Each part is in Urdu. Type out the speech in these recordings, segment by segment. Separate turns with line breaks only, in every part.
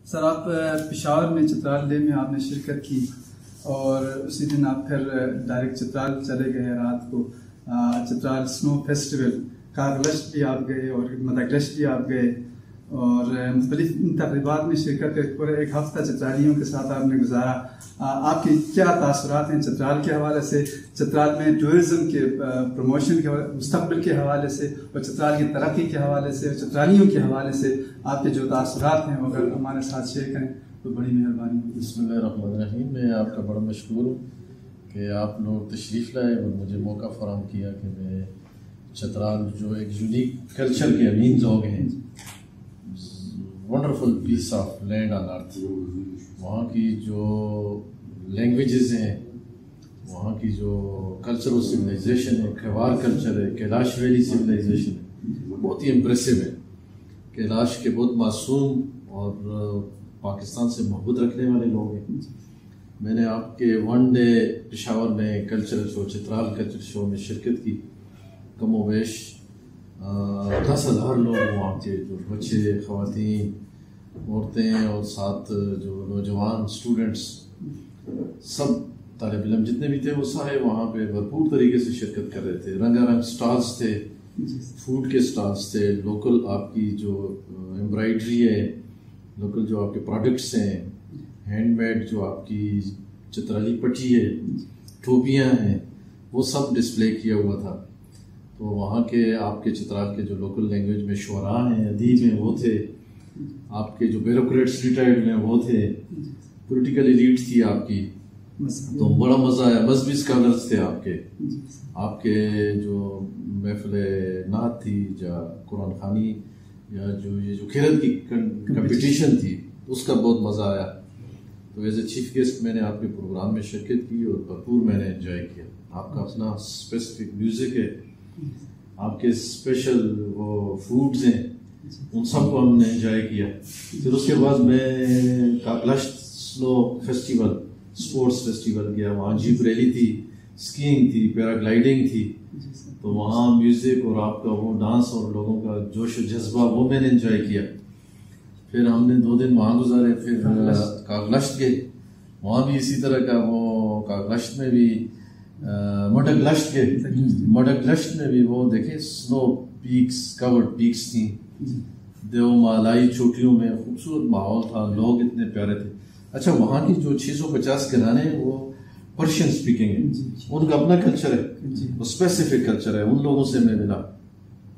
سر آپ پشاور میں چترال ڈے میں آپ نے شرکت کی اور اسی دن آپ پھر ڈائریکٹ چترال چلے گئے رات کو. چترال سنو فیسٹیول کارگلشت بھی آپ گئے اور مداگلشت بھی آپ گئے اور مختلف تقریبات میں شرکت کر پورے ایک ہفتہ چترالیوں کے ساتھ آپ نے گزارا. آپ کی کیا تاثرات ہیں چترال کے حوالے سے, چترال میں ٹورزم کے پروموشن کے مستقبل کے حوالے سے اور چترال کی ترقی کے حوالے سے اور چترالیوں کے حوالے سے آپ کے جو تاثرات ہیں وہ اگر ہمارے ساتھ شیئر کریں تو بڑی مہربانی ہوگی.
بسم اللہ الرحمن الرحیم. میں آپ کا بڑا مشکور ہوں کہ آپ لوگ تشریف لائے اور مجھے موقع فراہم کیا کہ میں چترال جو ایک یونیک کلچر کے امین ذوق ہیں, wonderful piece of land on earth, وہاں کی جو لینگویجز ہیں, وہاں کی جو کلچر و سویلائزیشن ہے, کھوار کلچر ہے, کیلاش ویلی سویلائزیشن ہے, بہت ہی امپریسو ہے. کیلاش کے بہت معصوم اور پاکستان سے محبت رکھنے والے لوگ ہیں. میں نے آپ کے ون ڈے پشاور میں کلچرل شو, چترال کلچر شو میں شرکت کی. کم و بیش 10,000 لوگ وہاں کے, جو بچے, خواتین, عورتیں اور ساتھ جو نوجوان اسٹوڈنٹس, سب طالب علم جتنے بھی تھے وہ سارے وہاں پہ بھرپور طریقے سے شرکت کر رہے تھے. رنگا رنگ سٹالز تھے, فوڈ کے سٹالز تھے, لوکل آپ کی جو امبرائڈری ہے, لوکل جو آپ کے پروڈکٹس ہیں, ہینڈ میڈ جو آپ کی چترالی پٹی ہے, ٹوپیاں ہیں, وہ سب ڈسپلے کیا ہوا تھا. تو وہاں کے آپ کے چترال کے جو لوکل لینگویج میں شعراء ہیں, ادیب ہیں, وہ تھے. آپ کے جو بیوروکریٹس ریٹائرڈ ہیں وہ تھے. پولیٹیکل ایلیٹ تھی آپ کی, تو بڑا مزہ آیا. مذہبی اسکالرس تھے آپ کے جو محفل نعت تھی یا قرآن خوانی یا جو یہ جو کھیرت کی کمپٹیشن تھی, اس کا بہت مزہ آیا. تو ایز اے چیف گیسٹ میں نے آپ کے پروگرام میں شرکت کی اور بھرپور میں نے انجوائے کیا. آپ کا اپنا اسپیسیفک میوزک ہے, آپ کے اسپیشل وہ فوڈز ہیں, ان سب کو ہم نے انجوائے کیا. پھر اس کے بعد میں کاکلشت سنو فیسٹیول, اسپورٹس فیسٹیول گیا. وہاں جیپ ریلی تھی, اسکینگ تھی, پیراگلائڈنگ تھی. تو وہاں میوزک اور آپ کا وہ ڈانس اور لوگوں کا جوش و جذبہ وہ میں نے انجوائے کیا. پھر ہم نے 2 دن وہاں گزارے. پھر کاکلشت گئے, وہاں بھی اسی طرح کا وہ کاکلشت میں بھی مڈگلشت گئے. مڈگلشت میں بھی وہ دیکھیں سنو پیکس, کورڈ پیکس تھیں, دیو مالائی چوٹیوں میں خوبصورت ماحول تھا, لوگ اتنے پیارے تھے. اچھا, وہاں کی جو 650 گھرانے ہیں وہ پرشین اسپیکنگ ہے, ان کا اپنا کلچر ہے, وہ اسپیسیفک کلچر ہے. ان لوگوں سے میں ملا,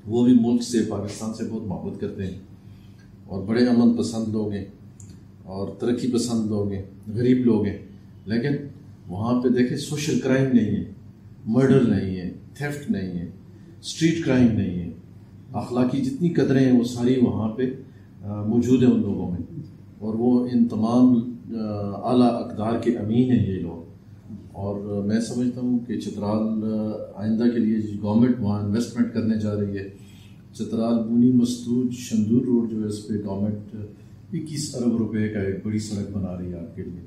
وہ بھی ملک سے, پاکستان سے بہت محبت کرتے ہیں اور بڑے امن پسند لوگ ہیں اور ترقی پسند لوگ ہیں, غریب لوگ ہیں. لیکن وہاں پہ دیکھیں سوشل کرائم نہیں ہے, مرڈر نہیں ہے, تھیفٹ نہیں ہے, اسٹریٹ کرائم نہیں ہے. اخلاقی جتنی قدریں ہیں وہ ساری وہاں پہ موجود ہیں ان لوگوں میں, اور وہ ان تمام اعلیٰ اقدار کے امین ہیں یہ لوگ. اور میں سمجھتا ہوں کہ چترال آئندہ کے لیے گورنمنٹ وہاں انویسٹمنٹ کرنے جا رہی ہے. چترال بونی مستوج شندور روڈ جو ہے, اس پہ گورنمنٹ 21 ارب روپے کا ایک بڑی سڑک بنا رہی ہے آپ کے لیے.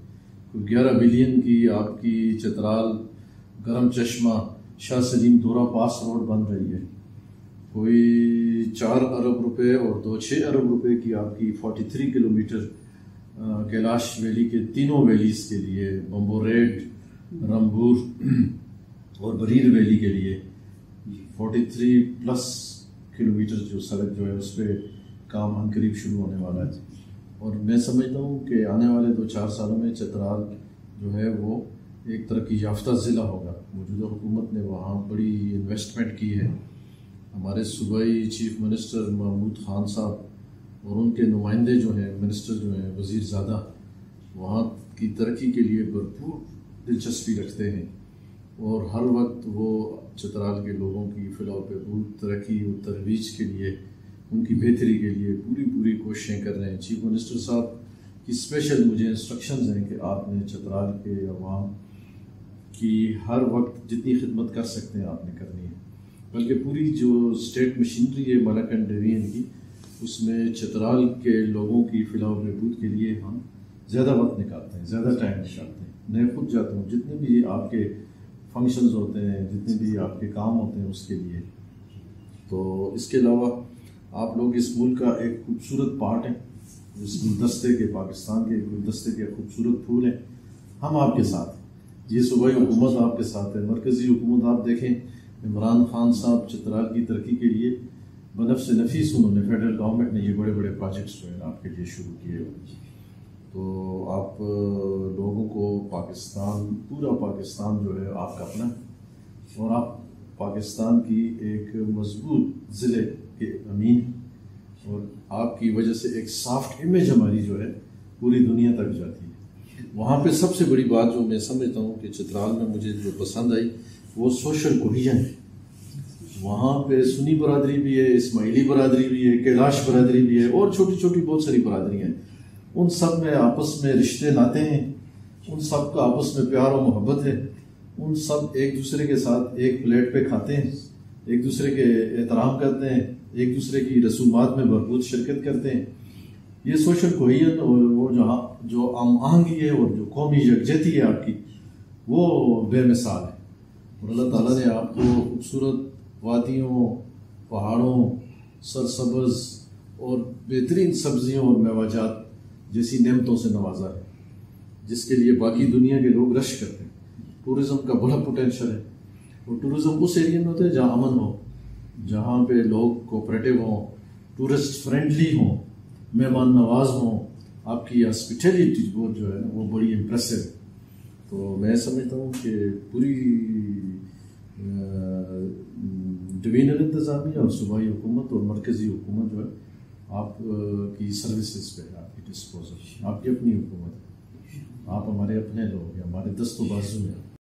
کوئی 11 بلین کی آپ کی چترال گرم چشمہ شاہ سلیم دورہ پاس روڈ بن رہی ہے. کوئی 4 ارب روپے اور 6 ارب روپے کی آپ کی 43 کلومیٹر کیلاش ویلی کے تینوں ویلیز کے لیے, بمبوریڈ, رمبور اور بریر ویلی کے لیے 43+ کلومیٹر جو سڑک جو ہے اس پہ کام ہم قریب شروع ہونے والا ہے. اور میں سمجھتا ہوں کہ آنے والے 2-4 سالوں میں چترال جو ہے وہ ایک ترقی یافتہ ضلع ہوگا. موجودہ حکومت نے وہاں بڑی انویسٹمنٹ کی ہے. ہمارے صوبائی چیف منسٹر محمود خان صاحب اور ان کے نمائندے جو ہیں, منسٹر جو ہیں, وزیر زادہ, وہاں کی ترقی کے لیے بھرپور دلچسپی رکھتے ہیں اور ہر وقت وہ چترال کے لوگوں کی فلاح و بہبود, ترقی و ترویج کے لیے, ان کی بہتری کے لیے پوری کوششیں کر رہے ہیں. چیف منسٹر صاحب کی اسپیشل مجھے انسٹرکشنز ہیں کہ آپ نے چترال کے عوام کی ہر وقت جتنی خدمت کر سکتے ہیں آپ نے کرنی ہے. بلکہ پوری جو اسٹیٹ مشینری ہے ملکن ڈویژن کی, اس میں چترال کے لوگوں کی فلاح و بہبود کے لیے ہم زیادہ وقت نکالتے ہیں, زیادہ ٹائم نکالتے ہیں. میں خود جاتا ہوں, جتنے بھی آپ کے فنکشنز ہوتے ہیں, جتنے بھی آپ کے کام ہوتے ہیں اس کے لیے. تو اس کے علاوہ آپ لوگ اس ملک کا ایک خوبصورت پارٹ ہیں, اس گلدستے کے، پاکستان کے گلدستے کے خوبصورت پھول ہیں. ہم آپ کے ساتھ ہیں. یہ صوبائی حکومت آپ کے ساتھ ہے. مرکزی حکومت آپ دیکھیں، عمران خان صاحب چترال کی ترقی کے لیے بنفس نفیس انہوں نے، فیڈرل گورنمنٹ نے یہ بڑے بڑے پروجیکٹس جو ہیں آپ کے لیے شروع کیے ہوئے. تو آپ لوگوں کو پاکستان، پورا پاکستان جو ہے آپ کا اپنا ہے، اور آپ پاکستان کی ایک مضبوط ضلع کے امین ہیں، اور آپ کی وجہ سے ایک سافٹ امیج ہماری جو ہے پوری دنیا تک جاتی ہے. وہاں پہ سب سے بڑی بات جو میں سمجھتا ہوں کہ چترال میں مجھے جو پسند آئی وہ سوشل کوہیژن ہے. وہاں پہ سنی برادری بھی ہے، اسماعیلی برادری بھی ہے، کیلاش برادری بھی ہے، اور چھوٹی چھوٹی بہت ساری برادریاں ہیں. ان سب میں آپس میں رشتے ناتے ہیں، ان سب کا آپس میں پیار و محبت ہے. ان سب ایک دوسرے کے ساتھ ایک پلیٹ پہ کھاتے ہیں، ایک دوسرے کے احترام کرتے ہیں، ایک دوسرے کی رسومات میں بھرپور شرکت کرتے ہیں. یہ سوشل کوہیژن اور وہ جو ہم آہنگی ہے اور جو قومی یکجہتی ہے آپ کی، وہ بے مثال ہے. اور اللہ تعالیٰ نے آپ کو خوبصورت وادیوں، پہاڑوں، سرسبز اور بہترین سبزیوں اور میوہ جیسی نعمتوں سے نوازا ہے، جس کے لیے باقی دنیا کے لوگ رش کرتے ہیں. ٹورزم کا بڑا پوٹینشل ہے، اور ٹورزم اس ایریا میں ہوتا ہے جہاں امن ہو، جہاں پہ لوگ کوپریٹو ہوں، ٹورسٹ فرینڈلی ہوں، مہمان نواز ہوں. آپ کی ہاسپٹیلٹی جو ہے نا وہ بڑی امپریسو ہے. تو میں سمجھتا ہوں کہ پوری ڈویژنل انتظامیہ اور صوبائی حکومت اور مرکزی حکومت جو ہے آپ کی سروسز پہ، آپ کی ڈسپوزل، آپ کی اپنی حکومت ہے. آپ ہمارے اپنے لوگ ہیں، ہمارے دست و بازو ہیں.